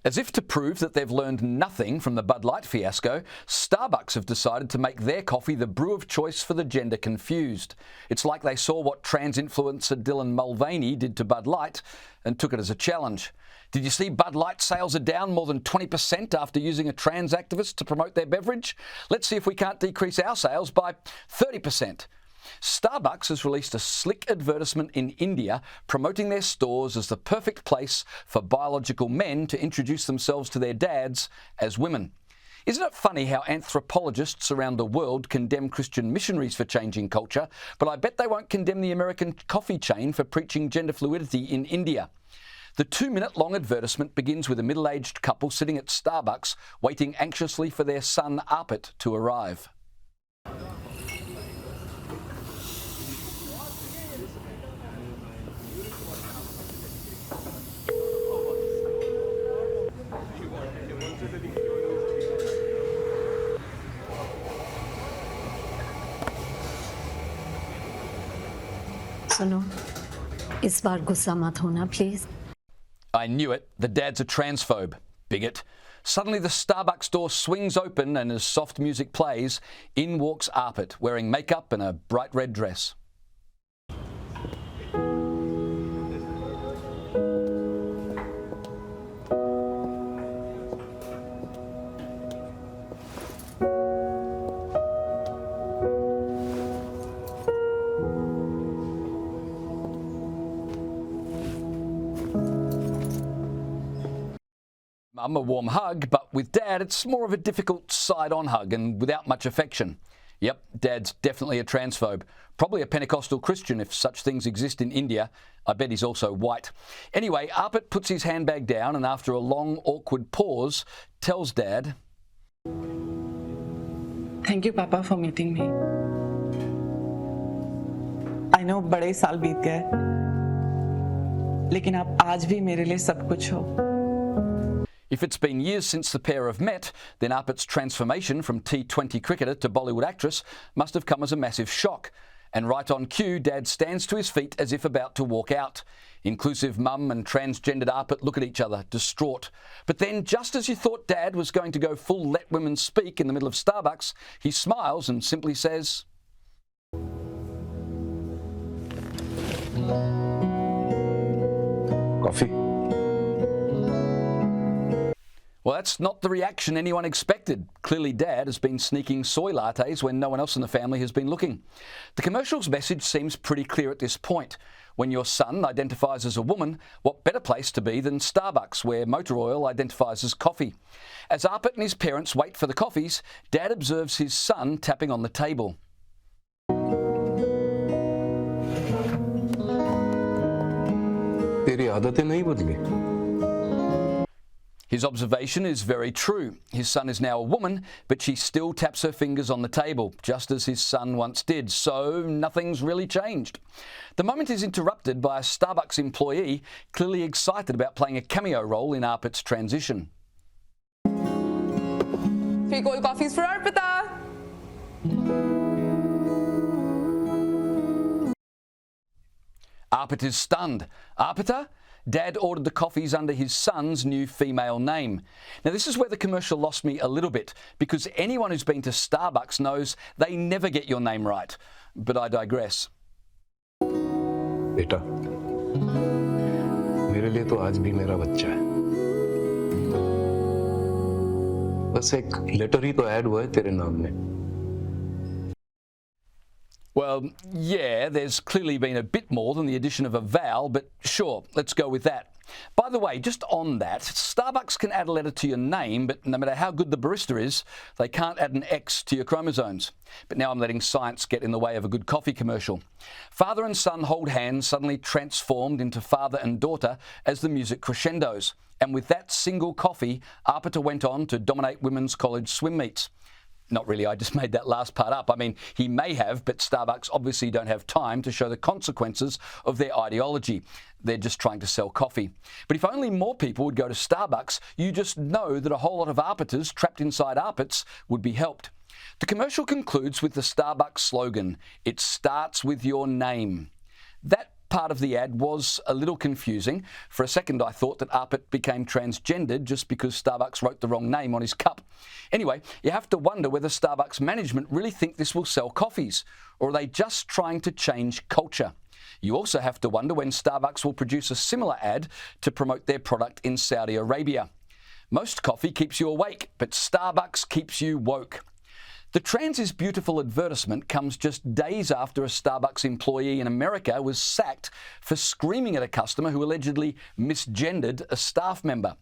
As if to prove that they've learned nothing from the Bud Light fiasco, Starbucks have decided to make their coffee the brew of choice for the gender confused. It's like they saw what trans influencer Dylan Mulvaney did to Bud Light and took it as a challenge. Did you see Bud Light sales are down more than 20% after using a trans activist to promote their beverage? Let's see if we can't decrease our sales by 30%. Starbucks has released a slick advertisement in India promoting their stores as the perfect place for biological men to introduce themselves to their dads as women. Isn't it funny how anthropologists around the world condemn Christian missionaries for changing culture, but I bet they won't condemn the American coffee chain for preaching gender fluidity in India. The 2-minute-long advertisement begins with a middle-aged couple sitting at Starbucks waiting anxiously for their son Arpit to arrive. सुनो, इस बार गुस्सा मत होना, please. I knew it. The dad's a transphobe. Bigot. Suddenly the Starbucks door swings open and as soft music plays, in walks Arpit, wearing makeup and a bright red dress. Mum, a warm hug, but with Dad, it's more of a difficult side-on hug and without much affection. Yep, Dad's definitely a transphobe. Probably a Pentecostal Christian if such things exist in India. I bet he's also white. Anyway, Arpit puts his handbag down and after a long, awkward pause, tells Dad, Thank you, Papa, for meeting me. I know बड़े साल बीत गए, लेकिन आप आज भी मेरे लिए सब कुछ हो. If it's been years since the pair have met, then Arpit's transformation from T20 cricketer to Bollywood actress must have come as a massive shock. And right on cue, Dad stands to his feet as if about to walk out. Inclusive mum and transgendered Arpit look at each other, distraught. But then, just as you thought Dad was going to go full let women speak in the middle of Starbucks, he smiles and simply says, Coffee. Well, that's not the reaction anyone expected. Clearly Dad has been sneaking soy lattes when no one else in the family has been looking. The commercial's message seems pretty clear at this point. When your son identifies as a woman, what better place to be than Starbucks, where motor oil identifies as coffee? As Arpit and his parents wait for the coffees, Dad observes his son tapping on the table. तेरी आदतें नहीं बदली. His observation is very true. His son is now a woman, but she still taps her fingers on the table, just as his son once did, so nothing's really changed. The moment is interrupted by a Starbucks employee clearly excited about playing a cameo role in Arpit's transition. 3 cold coffees for Arpita! Arpit is stunned. Arpita? Dad ordered the coffees under his son's new female name. Now, this is where the commercial lost me a little bit, because anyone who's been to Starbucks knows they never get your name right. But I digress. बेटा, मेरे लिए तो आज भी मेरा बच्चा है. बस एक लेटर ही तो ऐड हुआ है तेरे नाम में. Well, yeah, there's clearly been a bit more than the addition of a vowel, but sure, let's go with that. By the way, just on that, Starbucks can add a letter to your name, but no matter how good the barista is, they can't add an X to your chromosomes. But now I'm letting science get in the way of a good coffee commercial. Father and son hold hands, suddenly transformed into father and daughter as the music crescendos. And with that single coffee, Arpita went on to dominate women's college swim meets. Not really, I just made that last part up. I mean, he may have, but Starbucks obviously don't have time to show the consequences of their ideology. They're just trying to sell coffee. But if only more people would go to Starbucks, you just know that a whole lot of Arpitas trapped inside Arpits would be helped. The commercial concludes with the Starbucks slogan, "It starts with your name." That part of the ad was a little confusing. For a second I thought that Arpit became transgendered just because Starbucks wrote the wrong name on his cup. Anyway, you have to wonder whether Starbucks management really think this will sell coffees, or are they just trying to change culture? You also have to wonder when Starbucks will produce a similar ad to promote their product in Saudi Arabia. Most coffee keeps you awake, but Starbucks keeps you woke. The Trans is Beautiful advertisement comes just days after a Starbucks employee in America was sacked for screaming at a customer who allegedly misgendered a staff member.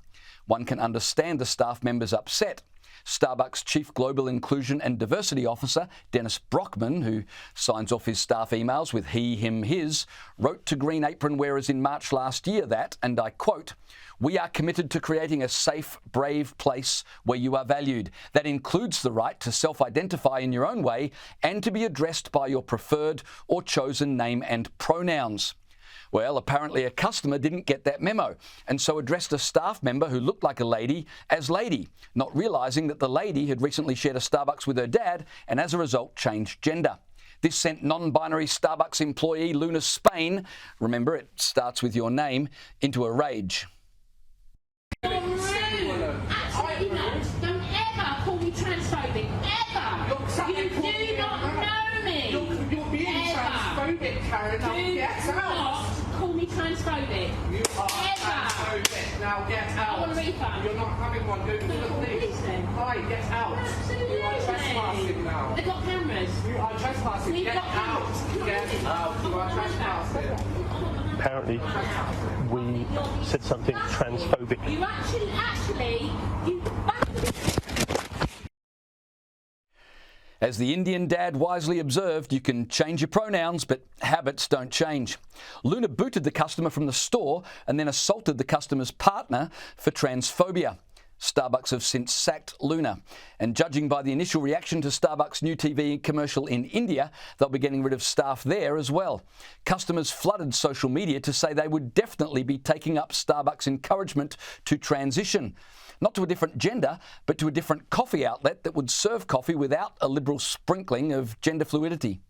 One can understand the staff member's upset. Starbucks Chief Global Inclusion and Diversity Officer Dennis Brockman, who signs off his staff emails with he, him, his, wrote to Green Apron wearers in March last year that, and I quote, "We are committed to creating a safe, brave place where you are valued. That includes the right to self-identify in your own way and to be addressed by your preferred or chosen name and pronouns." Well, apparently a customer didn't get that memo and so addressed a staff member who looked like a lady as lady, not realising that the lady had recently shared a Starbucks with her dad and as a result changed gender. This sent non-binary Starbucks employee Luna Spain, remember it starts with your name, into a rage. Absolutely not. Don't ever call me transphobic. Ever. You do not know me. You're being transphobic, Karen. Now get out. Call me transphobic. You are transphobic. Now get out. I want a refund. You're not having one. Go to the police. Hi, get out. Absolutely. You are trespassing now. They've got cameras. You are trespassing. We've Get got out. cameras. Get out. You are trespassing. Apparently, we said something transphobic. You actually, you As the Indian dad wisely observed, you can change your pronouns, but habits don't change. Luna booted the customer from the store and then assaulted the customer's partner for transphobia. Starbucks have since sacked Luna. And judging by the initial reaction to Starbucks' new TV commercial in India, they'll be getting rid of staff there as well. Customers flooded social media to say they would definitely be taking up Starbucks' encouragement to transition. Not to a different gender, but to a different coffee outlet that would serve coffee without a liberal sprinkling of gender fluidity.